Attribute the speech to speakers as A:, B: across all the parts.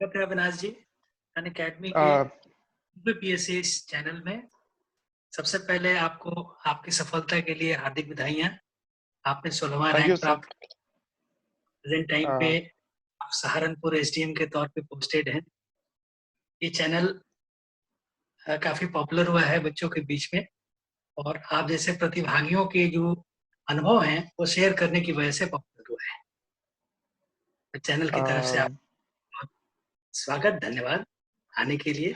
A: स्वागत है अविनाश जी अनअकैडमी के यूपीएससी इस चैनल में। सबसे पहले आपको आपकी सफलता के लिए हार्दिक बधाइयाँ। आपने 16वां
B: थैंक यू
A: रैंक
B: सर।
A: प्राप्त प्रेजेंट टाइम पे आप सहारनपुर एसडीएम के तौर पे पोस्टेड हैं। ये चैनल काफी पॉपुलर हुआ है बच्चों के बीच में और आप जैसे प्रतिभागियों के जो अनुभव हैं वो शेयर करने की वजह से पॉपुलर हुआ है। तो चैनल की तरफ से आप स्वागत, धन्यवाद आने के लिए।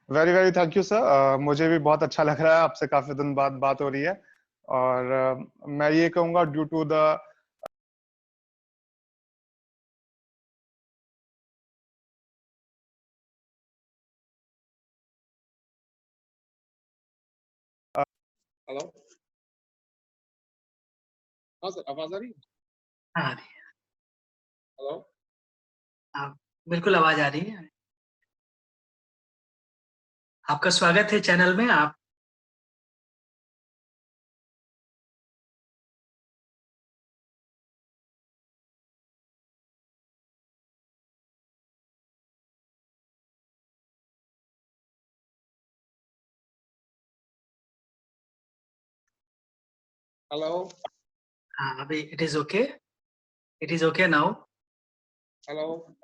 B: Very very thank you sir. मुझे भी बहुत अच्छा लग रहा है, आपसे काफी दिन बाद बात हो रही है और मैं ये कहूंगा ड्यू टू द हेलो। हाँ सर, आवाज आ रही है?
A: हाँ आ रही है।
B: हेलो।
A: हाँ बिल्कुल आवाज आ रही है। आपका स्वागत है चैनल में। आप
B: हेलो।
A: हाँ अभी it is okay now.
B: Hello.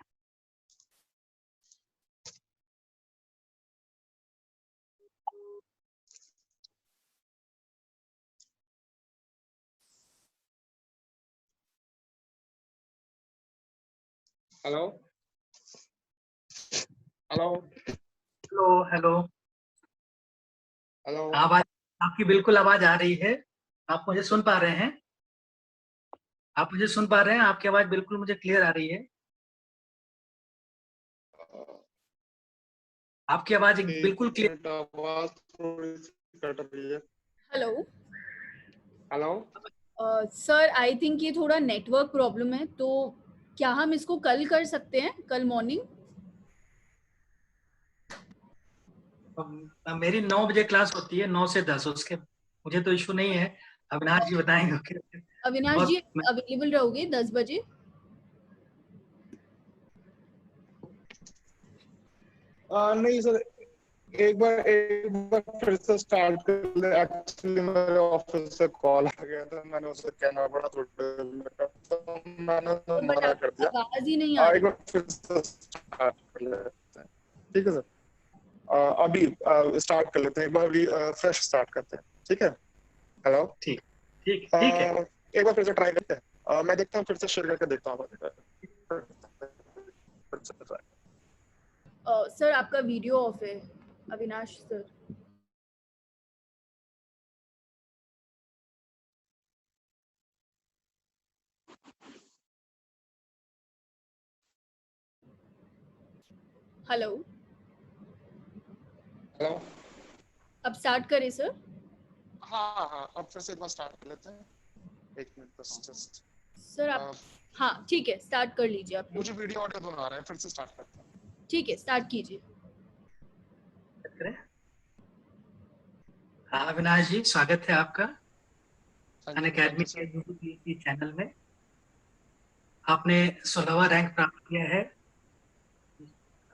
B: Hello. Hello.
A: Hello hello.
B: Hello.
A: आवाज आपकी बिल्कुल आवाज आ रही है। आप मुझे सुन पा रहे हैं? आप मुझे सुन पा रहे हैं? आपकी आवाज बिल्कुल मुझे क्लियर आ रही है। आपकी आवाज बिल्कुल क्लियर।
B: आवाज थोड़ी सी कट रही है।
C: Hello
B: hello.
C: Sir, I think ये थोड़ा नेटवर्क प्रॉब्लम है, तो क्या हम इसको कल कर सकते हैं, कल मॉर्निंग?
A: मेरी 9 बजे क्लास होती है, 9 से 10। उसके मुझे तो इशू नहीं है। अविनाश जी बताएंगे।
C: अविनाश जी अवेलेबल रहोगे 10 बजे?
B: नहीं सर, एक बार फिर से स्टार्ट कर ले। एक्चुअली मेरे ऑफिस से कॉल आ गया था, मैंने उसे कहना पड़ा थोड़ा, तो मैंने तो
C: बट
B: मना कर दिया।
C: आवाज ही नहीं आ
B: एक
C: रही।
B: बार फिर से स्टार्ट कर लेते हैं, ठीक है सर? अभी स्टार्ट कर लेते हैं, एक बार भी फ्रेश स्टार्ट करते हैं, ठीक है? हेलो।
A: ठीक ठीक ठीक है।
B: एक बार फिर से ट्राई करते हैं। मैं देखता हूँ, फिर से शेयर करके देखता हूँ।
C: सर आपका वीडियो ऑफ है, अविनाश सर। हेलो।
B: हेलो।
C: अब स्टार्ट करें सर?
B: हाँ हाँ, अब फिर से एक बार स्टार्ट कर लेते हैं। एक मिनट बस, जस्ट
C: सर आप हाँ ठीक है, स्टार्ट कर लीजिए आप।
B: मुझे वीडियो ऑडियो दोनों आ रहा है, फिर से स्टार्ट करते हैं।
C: ठीक है, स्टार्ट कीजिए।
A: हाँ अविनाश जी स्वागत है आपका
B: थैंक
A: अनअकैडमी
B: यू
A: के
B: सर।
A: यूपीएससी चैनल में। आपने 16वां रैंक प्राप्त किया है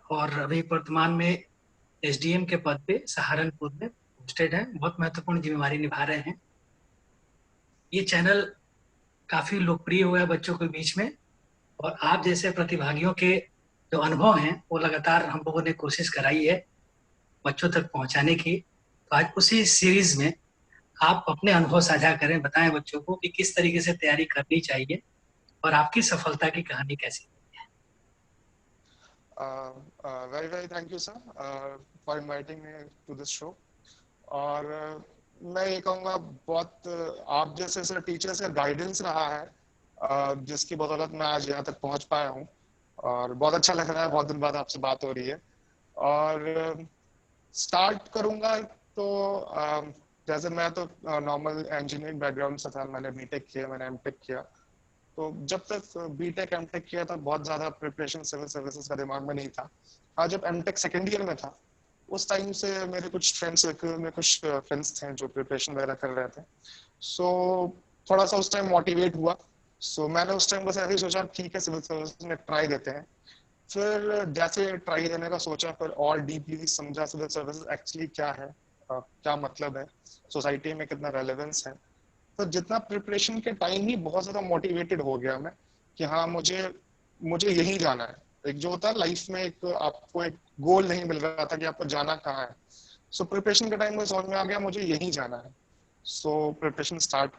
A: और अभी वर्तमान में एसडीएम के पद पे सहारनपुर में पोस्टेड है। बहुत महत्वपूर्ण जिम्मेवारी निभा रहे हैं। ये चैनल काफी लोकप्रिय हुआ है बच्चों के बीच में और आप जैसे प्रतिभागियों के जो अनुभव हैं वो लगातार हम लोगों ने कोशिश कराई है बच्चों तक पहुंचाने की। तो आज उसी सीरीज में आप अपने अनुभव साझा करें, बताएं बच्चों को कि किस तरीके से तैयारी करनी चाहिए और आपकी सफलता की कहानी कैसी।
B: Very very thank you sir for inviting me to this show. और मैं ये कहूँगा, बहुत आप जैसे सर टीचर्स का गाइडेंस रहा है, जिसकी बदौलत मैं आज यहाँ तक पहुँच पाया हूँ और बहुत अच्छा लग रहा है। बहुत दिन बाद आपसे बात हो रही है और स्टार्ट करूँगा तो जैसे मैं तो नॉर्मल इंजीनियरिंग बैकग्राउंड से था। मैंने बीटेक किया, मैंने एमटेक किया। तो जब तक बीटेक एमटेक किया था, बहुत ज्यादा प्रिपरेशन सिविल सर्विसेज का दिमाग में नहीं था। हाँ, जब एमटेक सेकेंड ईयर में था, उस टाइम से मेरे कुछ फ्रेंड्स सर्कल में कुछ फ्रेंड्स थे जो प्रिपरेशन वगैरह कर रहे थे। सो थोड़ा सा उस टाइम मोटिवेट हुआ सो मैंने उस टाइम बस ऐसे ही सोचा ठीक है सिविल सर्विस में ट्राई देते हैं। फिर जैसे ट्राई देने का सोचा, फिर और डीपली समझा सिविल सर्विस एक्चुअली क्या है, क्या मतलब है, सोसाइटी में कितना रेलेवेंस है। तो जितना प्रिपरेशन के टाइम ही बहुत ज्यादा मोटिवेटेड हो गया मैं कि हाँ मुझे मुझे यही जाना है। एक जो होता है लाइफ में, एक आपको एक गोल नहीं मिल रहा था कि आपको जाना कहाँ है। सो प्रिपरेशन के टाइम में समझ में आ गया मुझे यही जाना है। सो प्रिपरेशन स्टार्ट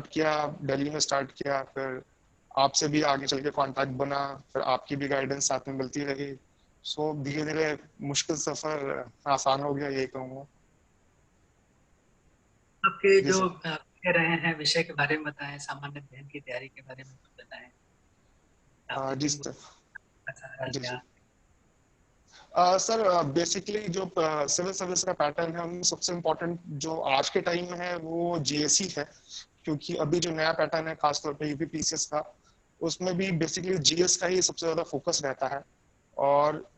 B: किया दिल्ली में स्टार्ट किया। फिर आपसे भी आगे चल के कांटेक्ट बना, फिर आपकी भी गाइडेंस साथ में मिलती रही। सो धीरे धीरे मुश्किल सफर आसान हो गया, यही कहूँगा।
A: आपके
B: जी
A: जो
B: सर।
A: कह रहे हैं विषय के बारे में बताएं, सामान्य अध्ययन की तैयारी के बारे में कुछ बताएं। आपने
B: जी
A: किन
B: सर।
A: का सहारा
B: जी
A: लिया?
B: जी। सर बेसिकली जो सिविल सर्विस का पैटर्न है उनमें सबसे इम्पोर्टेंट जो आज के टाइम में है वो जीएसई है। क्योंकि अभी जो नया पैटर्न है खासतौर पे यूपीपीसीएस का, उसमें भी बेसिकली जीएस का ही सबसे ज्यादा फोकस रहता है। और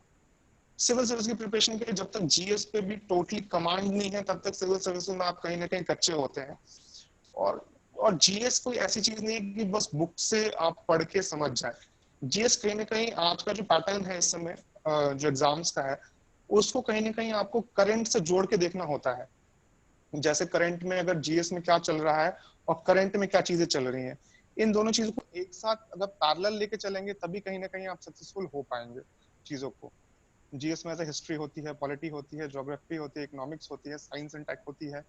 B: सिविल सर्विस की प्रिपरेशन के लिए जब तक जीएस पे भी टोटली कमांड नहीं है तब तक सिविल सर्विस में आप कहीं ना कहीं कच्चे होते हैं। और और जीएस कोई ऐसी चीज नहीं है कि बस बुक से आप पढ़ के समझ जाए। जीएस कहीं ना कहीं आज का जो पैटर्न है इस समय जो एग्जाम्स का है, उसको कहीं ना कहीं आपको करंट से जोड़ के देखना होता है। जैसे करंट में अगर जीएस में क्या चल रहा है और करंट में क्या चीजें चल रही हैं, इन दोनों चीजों को एक साथ अगर पैरेलल लेके चलेंगे तभी कहीं ना कहीं आप सक्सेसफुल हो पाएंगे चीजों को। जीएस में ऐसे हिस्ट्री होती है, पॉलिटी होती है, ज्योग्राफी होती है, इकोनॉमिक्स होती है, साइंस एंड टेक होती है।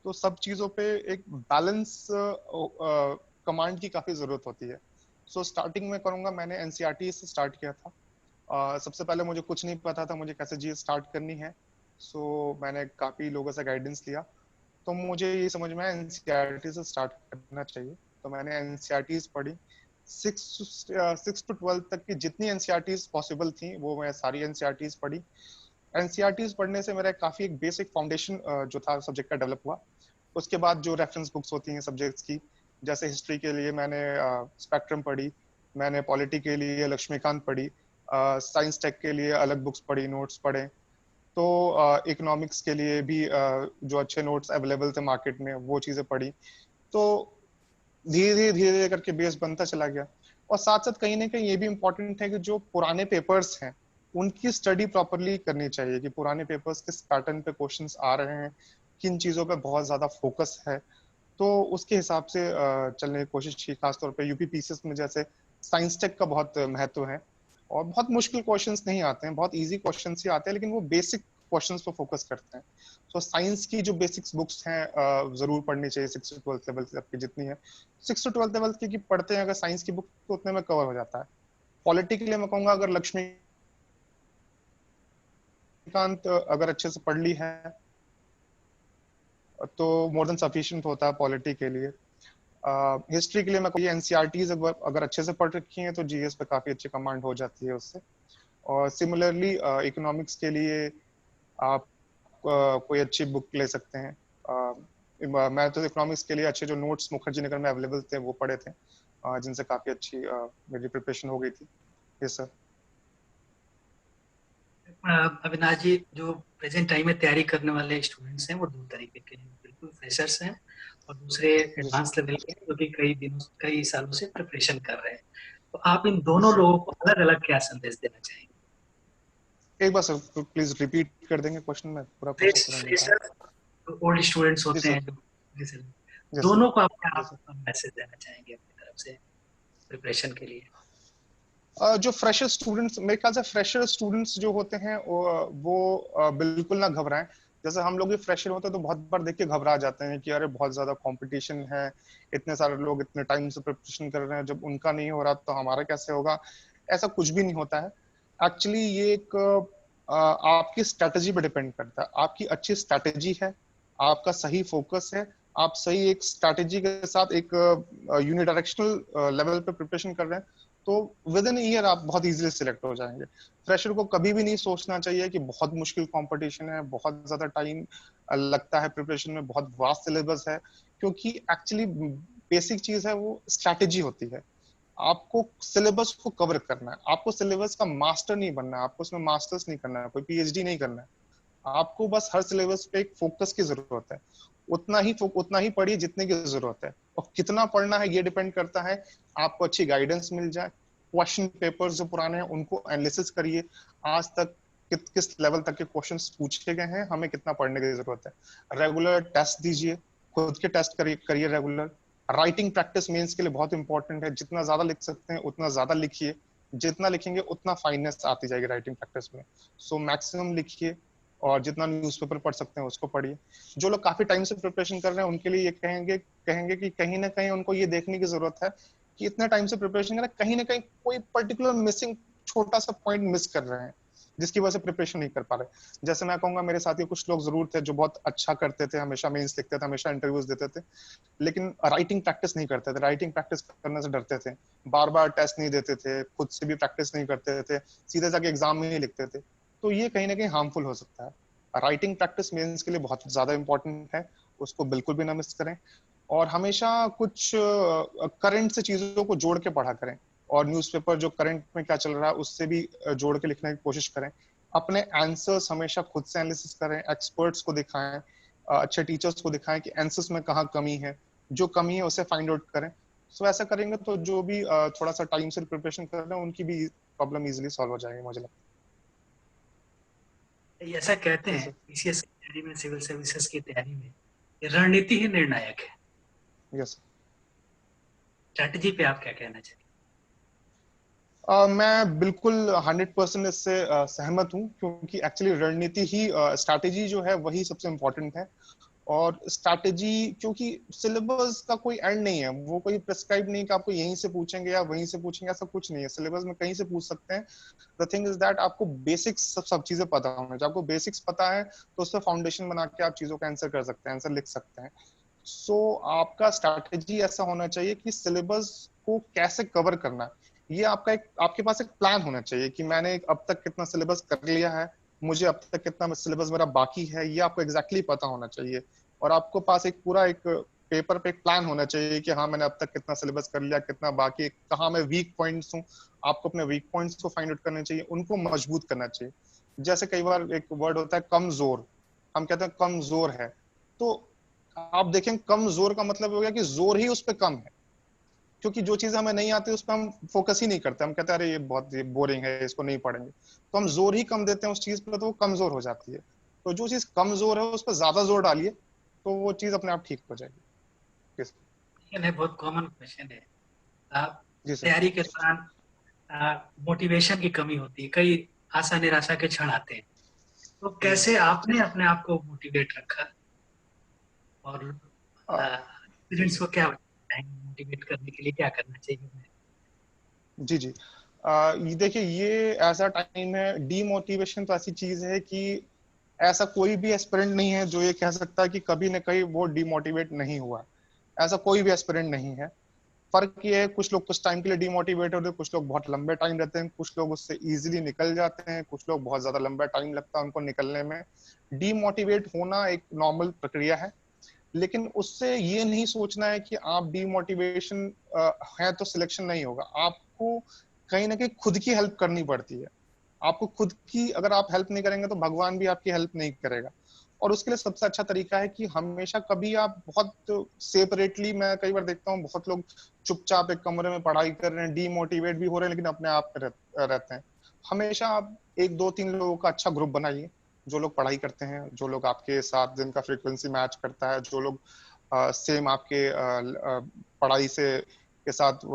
B: तो सब चीजों पे एक बैलेंस कमांड की काफी जरूरत होती है। सो स्टार्टिंग में करूंगा, मैंने एनसीईआरटी से स्टार्ट किया था। सबसे पहले मुझे कुछ नहीं पता था मुझे कैसे जीएस स्टार्ट करनी है। मैंने काफी लोगों से गाइडेंस लिया, तो मुझे ये समझ में आया एनसीईआरटी से स्टार्ट करना चाहिए। तो मैंने एनसीईआरटी पढ़ी। सिक्स टू ट्वेल्थ तक की जितनी एनसीईआरटी पॉसिबल थी वो मैं सारी एनसीईआरटी पढ़ी। एनसीईआरटी पढ़ने से मेरा काफी एक बेसिक फाउंडेशन जो था सब्जेक्ट का डेवलप हुआ। उसके बाद जो रेफरेंस बुक्स होती हैं सब्जेक्ट्स की, जैसे हिस्ट्री के लिए मैंने स्पेक्ट्रम पढ़ी, मैंने पॉलिटी के लिए लक्ष्मीकांत पढ़ी, साइंस टेक के लिए अलग बुक्स पढ़ी, नोट्स पढ़े। तो इकोनॉमिक्स के लिए भी जो अच्छे नोट्स अवेलेबल थे मार्केट में वो चीजें पढ़ी। तो धीरे धीरे करके बेस बनता चला गया। और साथ साथ कहीं ना कहीं ये भी इम्पोर्टेंट है कि जो पुराने पेपर्स हैं उनकी स्टडी प्रॉपरली करनी चाहिए कि पुराने पेपर्स किस पैटर्न पे क्वेश्चंस आ रहे हैं, किन चीजों पे बहुत ज्यादा फोकस है। तो उसके हिसाब से चलने की कोशिश की। खासतौर पे यूपीपीसीएस में जैसे साइंस टेक का बहुत महत्व है और बहुत मुश्किल क्वेश्चंस नहीं आते हैं, बहुत इजी क्वेश्चंस ही आते हैं, लेकिन वो बेसिक क्वेश्चंस पे फोकस करते हैं। तो साइंस की जो बेसिक्स बुक्स हैं जरूर पढ़नी चाहिए, 6 to 12 लेवल तक की जितनी है। 6 to 12 लेवल की पढ़ते हैं अगर साइंस की बुक तो उतने में कवर हो जाता है। पॉलिटी के लिए मैं कहूंगा अगर लक्ष्मीकांत अगर अच्छे से पढ़ ली है तो मोर देन सफिशिएंट होता है पॉलिटी के लिए। हिस्ट्री के लिए मैं एनसीईआरटीज अगर अच्छे से पढ़ रखी हैं तो जीएस पे काफी अच्छी कमांड हो जाती है उससे। और सिमिलरली इकोनॉमिक्स के लिए आप कोई अच्छी बुक ले सकते हैं। मैं तो इकोनॉमिक्स के लिए अच्छे जो नोट्स मुखर्जी नगर में अवेलेबल थे वो पढ़े थे, जिनसे काफी अच्छी मेरी प्रिपरेशन हो गई थी। Yes sir.
A: अविनाश जी, जो प्रेजेंट टाइम में तैयारी करने वाले स्टूडेंट्स हैं वो दो तरीके के हैं। बिल्कुल फ्रेशर्स हैं और दूसरे
B: जी
A: एडवांस लेवल के हैं जो कि कई सालों से प्रिपरेशन कर रहे हैं। तो आप इन
B: जी
A: दोनों
B: सर।
A: लोगों को अलग अलग क्या संदेश देना चाहेंगे?
B: एक बार सर प्लीज रिपीट कर देंगे क्वेश्चन में, पूरा क्वेश्चन समझ नहीं पाया।
A: फ्रेशर्स, ओल्ड स्टूडेंट्स
B: जी
A: होते
B: सर।
A: हैं जो
B: जी सर।
A: दोनों को आप क्या
B: जी सर।
A: मैसेज देना चाहेंगे अपनी तरफ से प्रिपरेशन के लिए?
B: जो फ्रेशर स्टूडेंट्स, मेरे ख्याल से फ्रेशर स्टूडेंट्स जो होते हैं वो बिल्कुल ना घबराएं। जैसे हम लोग भी फ्रेशर होते हैं तो बहुत बार देख के घबरा जाते हैं कि अरे बहुत ज्यादा कंपटीशन है, इतने सारे लोग इतने टाइम से प्रिपरेशन कर रहे हैं, जब उनका नहीं हो रहा तो हमारा कैसे होगा। ऐसा कुछ भी नहीं होता है। एक्चुअली ये एक आपकी स्ट्रेटेजी पे डिपेंड करता है। आपकी अच्छी स्ट्रेटेजी है, आपका सही फोकस है, आप सही एक स्ट्रेटेजी के साथ एक यूनिडायरेक्शनल लेवल पे प्रिपरेशन कर रहे हैं, तो विद इन ईयर आप बहुत इजीली सिलेक्ट हो जाएंगे। फ्रेशर को कभी भी नहीं सोचना चाहिए कि बहुत मुश्किल कंपटीशन है, बहुत ज्यादा टाइम लगता है प्रिपरेशन में, बहुत वास्ट सिलेबस है। क्योंकि एक्चुअली बेसिक चीज है वो स्ट्रैटेजी होती है। आपको सिलेबस को कवर करना है, आपको सिलेबस का मास्टर नहीं बनना है, आपको उसमें मास्टर्स नहीं करना है, कोई पीएचडी नहीं करना है। आपको बस हर सिलेबस पे एक फोकस की जरूरत है। उतना ही पढ़िए जितने की जरूरत है, और कितना पढ़ना है ये डिपेंड करता है आपको अच्छी गाइडेंस मिल जाए। क्वेश्चन पेपर्स जो पुराने हैं उनको एनालिसिस करिए, आज तक किस लेवल तक के क्वेश्चंस पूछे गए हैं, हमें कितना पढ़ने की जरूरत है। रेगुलर टेस्ट दीजिए, खुद के टेस्ट करिए रेगुलर। राइटिंग प्रैक्टिस मेंस के लिए बहुत इंपॉर्टेंट है, जितना ज्यादा लिख सकते हैं उतना ज्यादा लिखिए, जितना लिखेंगे उतना फाइननेस आती जाएगी राइटिंग प्रैक्टिस में। सो मैक्सिमम लिखिए, और जितना न्यूज़पेपर पढ़ सकते हैं उसको पढ़िए। जो लोग काफी टाइम से प्रिपरेशन कर रहे हैं उनके लिए ये कहेंगे कि कहीं ना कहीं उनको ये देखने की जरूरत है कि इतने टाइम से प्रिपरेशन कर रहे हैं, कहीं ना कहीं कोई पर्टिकुलर मिसिंग छोटा सा पॉइंट मिस कर रहे हैं जिसकी वजह से प्रिपरेशन नहीं कर पा रहे। जैसे मैं कहूंगा मेरे साथी कुछ लोग जरूर थे जो बहुत अच्छा करते थे, हमेशा मेंस लिखते थे, हमेशा इंटरव्यूज देते थे, लेकिन राइटिंग प्रैक्टिस नहीं करते थे, राइटिंग प्रैक्टिस करने से डरते थे, बार बार टेस्ट नहीं देते थे, खुद से भी प्रैक्टिस नहीं करते थे, सीधे जाके एग्जाम में ही लिखते थे। तो ये कहीं ना कहीं हार्मफुल हो सकता है। राइटिंग प्रैक्टिस मेंस के लिए बहुत ज्यादा इंपॉर्टेंट है, उसको बिल्कुल भी ना मिस करें। और हमेशा कुछ करंट से चीजों को जोड़ के पढ़ा करें, और न्यूज़पेपर जो करंट में क्या चल रहा है उससे भी जोड़ के लिखने की कोशिश करें। अपने आंसर्स हमेशा खुद से एनालिसिस करें, एक्सपर्ट्स को दिखाएं, अच्छे टीचर्स को दिखाएं कि आंसर्स में कहाँ कमी है, जो कमी है उसे फाइंड आउट करें। सो ऐसा करेंगे तो जो भी थोड़ा सा टाइम से प्रिपरेशन कर रहे हैं उनकी भी प्रॉब्लम इजीली सॉल्व हो जाएगी, मुझे लगता
A: ऐसा कहते
B: है।
A: हैं पीसीएस की तैयारी में, सिविल सर्विसेज की तैयारी में ये रणनीति ही निर्णायक है।
B: यस।
A: स्ट्रैटेजी पे आप क्या कहना चाहिए?
B: मैं बिल्कुल 100% इससे सहमत हूँ, क्योंकि एक्चुअली रणनीति ही, स्ट्रैटेजी जो है वही सबसे इम्पोर्टेंट है। और स्ट्रैटेजी, क्योंकि सिलेबस का कोई एंड नहीं है, वो कोई प्रिस्क्राइब नहीं कि आपको यहीं से पूछेंगे या वहीं से पूछेंगे, ऐसा कुछ नहीं है। सिलेबस में कहीं से पूछ सकते हैं। द थिंग इज दैट आपको बेसिक्स सब चीजें पता होना चाहिए। आपको बेसिक्स पता है तो उस पर फाउंडेशन बना के आप चीजों का आंसर कर सकते हैं, आंसर लिख सकते हैं। सो आपका स्ट्रैटेजी ऐसा होना चाहिए कि सिलेबस को कैसे कवर करना है, ये आपके पास एक प्लान होना चाहिए कि मैंने अब तक कितना सिलेबस कर लिया है, मुझे अब तक कितना सिलेबस मेरा बाकी है, ये आपको एग्जैक्टली पता होना चाहिए। और आपको पास एक पेपर पे एक प्लान होना चाहिए कि हाँ मैंने अब तक कितना सिलेबस कर लिया, कितना बाकी, कहाँ मैं वीक पॉइंट्स हूँ। आपको अपने वीक पॉइंट्स को फाइंड आउट करना चाहिए, उनको मजबूत करना चाहिए। जैसे कई बार एक वर्ड होता है कमजोर, हम कहते हैं कमजोर है, तो आप देखें कमजोर का मतलब हो गया कि जोर ही उस पर कम है, क्योंकि जो चीज हमें नहीं आती उस पर हम फोकस ही नहीं करते, हम कहते हैं अरे ये बोरिंग है, इसको नहीं पढ़ेंगे, तो हम जोर ही कम देते हैं उस चीज पर, तो वो कमजोर हो जाती है। तो जो चीज कमजोर है उस पर ज्यादा जोर डालिए, तो वो चीज अपने आप ठीक हो जाएगी।
A: ये नहीं, बहुत कॉमन क्वेश्चन है।
B: जी सर।
A: तैयारी के दौरान मोटिवेशन की कमी होती है, कई आशा निराशा के क्षण आते हैं, तो कैसे आपने अपने आप को मोटिवेट रखा, और स्टूडेंट्स को क्या मोटिवेट करने के लिए क्या करना चाहिए?
B: जी जी। ये देखिए, ये ऐसा टाइम है, डीमोटिवेशन तो ऐसी चीज है कि ऐसा कोई भी एस्पिरेंट नहीं है जो ये कह सकता है कि कभी न कहीं वो डीमोटिवेट नहीं हुआ। ऐसा कोई भी एस्पिरेंट नहीं है। फर्क ये है, कुछ लोग कुछ टाइम के लिए डिमोटिवेट होते हैं, कुछ लोग बहुत लंबे टाइम रहते हैं, कुछ लोग उससे इजीली निकल जाते हैं, कुछ लोग बहुत ज्यादा लंबा टाइम लगता है उनको निकलने में। डीमोटिवेट होना एक नॉर्मल प्रक्रिया है, लेकिन उससे ये नहीं सोचना है कि आप डीमोटिवेशन है तो सिलेक्शन नहीं होगा। आपको कहीं ना कहीं खुद की हेल्प करनी पड़ती है। आपको खुद की, अगर आप हेल्प नहीं करेंगे तो भगवान भी आपकी हेल्प नहीं करेगा। और उसके लिए सबसे अच्छा तरीका है कि हमेशा कभी आप बहुत सेपरेटली, मैं कई बार देखता हूँ बहुत लोग चुपचाप एक कमरे में पढ़ाई कर रहे हैं, डीमोटिवेट भी हो रहे हैं, लेकिन अपने आप में रहते हैं। हमेशा आप एक दो तीन लोगों का अच्छा ग्रुप बनाइए, जो लोग पढ़ाई करते हैं, जो लोग आपके साथ जिनका फ्रीक्वेंसी मैच करता है, जो लोग सेम आपके पढ़ाई से के साथ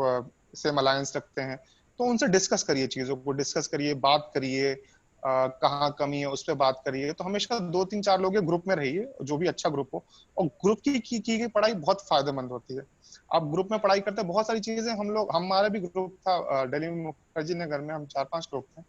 B: सेम अलायंस रखते हैं। तो उनसे डिस्कस करिए, चीजों को डिस्कस करिए, बात करिए, कहाँ कमी है उस पर बात करिए। तो हमेशा दो तीन चार लोग ग्रुप में रहिए, जो भी अच्छा ग्रुप हो। और ग्रुप की गई पढ़ाई बहुत फायदेमंद होती है। आप ग्रुप में पढ़ाई करते हैं, बहुत सारी चीजें हम लोग, हमारा भी ग्रुप था दिल्ली में, मुखर्जी नगर में, हम 4-5 लोग थे।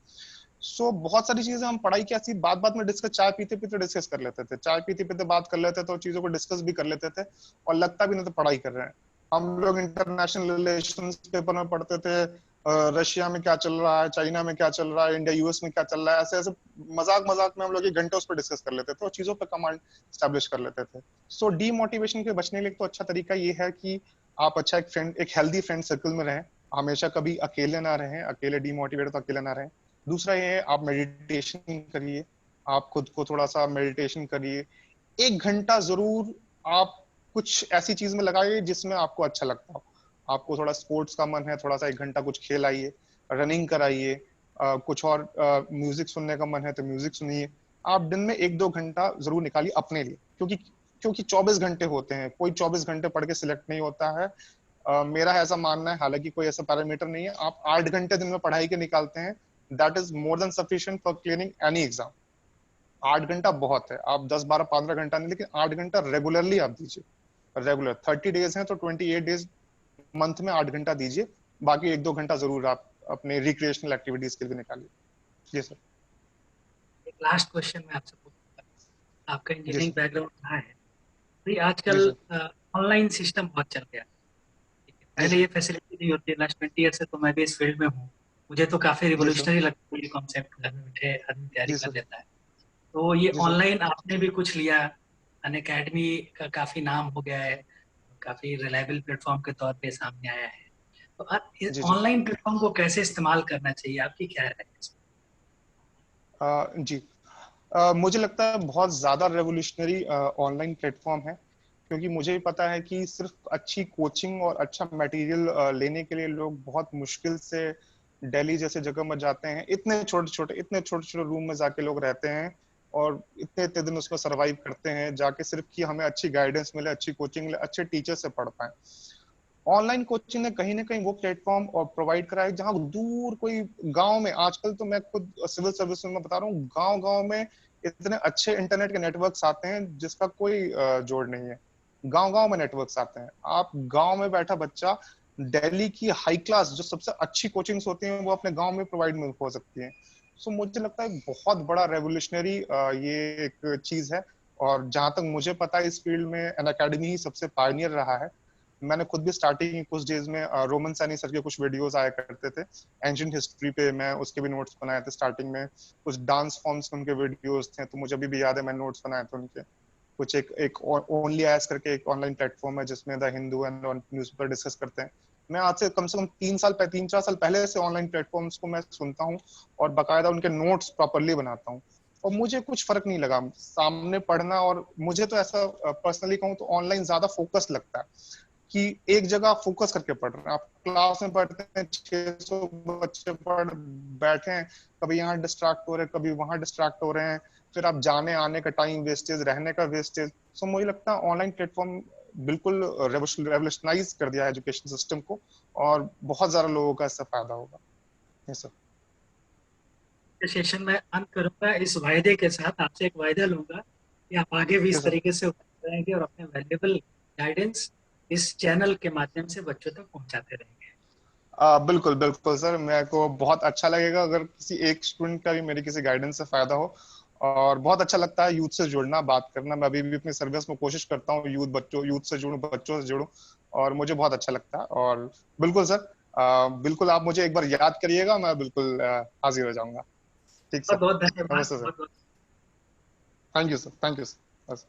B: सो बहुत सारी चीजें हम पढ़ाई की ऐसी बात बात में डिस्कस, चाय पीते पीते डिस्कस कर लेते थे, चाय पीते पीते बात कर लेते थे, तो चीजों को डिस्कस भी कर लेते थे, और लगता भी नहीं था पढ़ाई कर रहे हैं। हम लोग इंटरनेशनल रिलेशंस पेपर में पढ़ते थे, रशिया में क्या चल रहा है, चाइना में क्या चल रहा है, इंडिया यूएस में क्या चल रहा है, ऐसे ऐसे मजाक मजाक में हम लोग 1 घंटे उस पर डिस्कस कर लेते थे और चीजों पर कमांड स्टैब्लिश कर लेते थे। सो डीमोटिवेशन के बचने के लिए तो अच्छा तरीका ये है कि आप अच्छा एक हेल्दी फ्रेंड सर्कल में रहें, हमेशा कभी अकेले ना रहें, अकेले डीमोटिवेट तो अकेले ना रहें। दूसरा ये है, आप मेडिटेशन करिए, आप खुद को थोड़ा सा मेडिटेशन करिए। 1 घंटा जरूर आप कुछ ऐसी चीज में लगाइए जिसमें आपको अच्छा लगता हो। आपको थोड़ा स्पोर्ट्स का मन है, थोड़ा सा 1 घंटा कुछ खेल आइए, रनिंग कराइए, कुछ और म्यूजिक सुनने का मन है तो म्यूजिक सुनिए। आप दिन में 1-2 घंटा जरूर निकालिए अपने लिए, क्योंकि 24 घंटे होते हैं, कोई 24 घंटे पढ़ के सिलेक्ट नहीं होता है। मेरा ऐसा मानना है, हालांकि कोई ऐसा पैरामीटर नहीं है, आप 8 घंटे दिन में पढ़ाई के निकालते हैं, that is more than sufficient for clearing any exam. 8 घंटा बहुत है, आप 10, 12, 15 घंटा नहीं, लेकिन 8 घंटा रेगुलरली आप दीजिए। रेगुलर 30 डेज हैं तो 28 डेज मंथ में 8 घंटा दीजिए। बाकी 1-2 घंटा जरूर आप अपने रिक्रिएशनल एक्टिविटीज के लिए निकालिए। जी सर।
A: एक लास्ट क्वेश्चन मैं आपसे पूछूंगा, आपका
B: जी
A: इंजीनियरिंग
B: सर।
A: बैकग्राउंड रहा है, भाई
B: जी
A: आजकल
B: सर।
A: ऑनलाइन सिस्टम बहुत चल गया, ठीक है,
B: जी
A: पहले
B: सर।
A: ये फैसिलिटी नहीं होती है। लास्ट 20 ईयर से तो मैं भी इस फील्ड में हूँ, मुझे तो काफी
B: जी सर।
A: रिवोल्यूशनरी लगता है ये कॉन्सेप्ट, घर में बैठे आदमी तैयारी
B: जी
A: कर
B: सर।
A: लेता है। तो ये
B: जी सर।
A: ऑनलाइन आपने भी कुछ लिया, अन अकेडमी का काफी नाम हो गया है, काफी रिलायबल प्लेटफॉर्म के तौर पे सामने आया है। तो आप
B: जी जी।
A: ऑनलाइन प्लेटफॉर्म को कैसे इस्तेमाल करना चाहिए, आपकी क्या राय है इस
B: जी। मुझे लगता है बहुत ज्यादा रेवोल्यूशनरी ऑनलाइन प्लेटफॉर्म है, क्योंकि मुझे भी पता है कि सिर्फ अच्छी कोचिंग और अच्छा मटेरियल लेने के लिए लोग बहुत मुश्किल से दिल्ली जैसे जगह में जाते हैं। इतने छोटे छोटे रूम में जाके लोग रहते हैं और इतने इतने दिन उसमें सरवाइव करते हैं जाके, सिर्फ कि हमें अच्छी गाइडेंस मिले, अच्छी कोचिंग मिले, अच्छे टीचर से पढ़ पाए। ऑनलाइन कोचिंग ने कहीं ना कहीं वो प्लेटफॉर्म और प्रोवाइड करा है जहां दूर कोई गांव में, आजकल तो मैं खुद सिविल सर्विस में बता रहा हूँ, गांव गांव में इतने अच्छे इंटरनेट के नेटवर्क्स आते हैं जिसका कोई जोड़ नहीं है। गांव गांव में नेटवर्क्स आते हैं, आप गांव में बैठा बच्चा दिल्ली की हाई क्लास जो सबसे अच्छी कोचिंग्स होती हैं वो अपने गांव में प्रोवाइड हो सकती हैं। सो मुझे लगता है बहुत बड़ा रेवोल्यूशनरी ये एक चीज है। और जहां तक मुझे पता है, इस फील्ड में अन अकेडमी ही सबसे पायनियर रहा है। मैंने खुद भी स्टार्टिंग कुछ डेज में रोमन सैनी सर के कुछ वीडियोस आया करते थे एंशिएंट हिस्ट्री पे, मैं उसके भी नोट्स बनाए थे स्टार्टिंग में। कुछ डांस फॉर्म्स के उनके वीडियोस थे तो मुझे अभी भी याद है, मैंने नोट्स बनाए थे उनके। कुछ एक एक ओनली आयस करके एक ऑनलाइन प्लेटफॉर्म है जिसमें the Hindu and newspaper discuss करते हैं। मैं आज से कम 3-4 साल पहले से ऑनलाइन प्लेटफॉर्म्स को मैं सुनता हूँ और बाकायदा उनके नोट्स प्रॉपरली बनाता हूँ। और मुझे कुछ फर्क नहीं लगा सामने पढ़ना, और मुझे तो ऐसा पर्सनली कहूँ तो ऑनलाइन ज्यादा फोकस लगता है कि एक जगह फोकस करके पढ़ रहे हैं। आप क्लास में पढ़ते हैं, 600 बच्चे पढ़ बैठे हैं, कभी यहाँ डिस्ट्रैक्ट हो रहे हैं, कभी वहां डिस्ट्रैक्ट हो रहे हैं, फिर आप जाने आने का टाइम वेस्टेज, रहने का वेस्टेज। सो मुझे लगता है ऑनलाइन प्लेटफॉर्म बिल्कुल रेवोल्यूशनाइज कर दिया है एजुकेशन सिस्टम को, और बहुत ज्यादा लोगों का इससे फायदा होगा। ये सब।
A: सेशन में अंत करूंगा इस वायदे के साथ, आपसे एक वायदा लूंगा कि आप आगे भी
B: जी
A: इस
B: सर।
A: तरीके से रहेंगे और अपने वैल्यूएबल गाइडेंस इस चैनल के माध्यम से बच्चों तक पहुंचाते रहेंगे।
B: बिल्कुल बिल्कुल सर, मेरे को बहुत अच्छा लगेगा अगर किसी एक स्टूडेंट का भी मेरी किसी गाइडेंस से फायदा हो। और बहुत अच्छा लगता है यूथ से जुड़ना, बात करना। मैं अभी भी अपनी सर्विस में कोशिश करता हूँ यूथ से जुड़ूं, बच्चों से जुड़ूं, और मुझे बहुत अच्छा लगता है। और बिल्कुल सर, बिल्कुल आप मुझे एक बार याद करिएगा, मैं बिल्कुल हाजिर हो जाऊंगा। ठीक
A: बहुत
B: सर।
A: बहुत धन्यवाद,
B: नमस्ते सर।
A: बहुत बहुत।
B: Thank you sir. Thank you sir.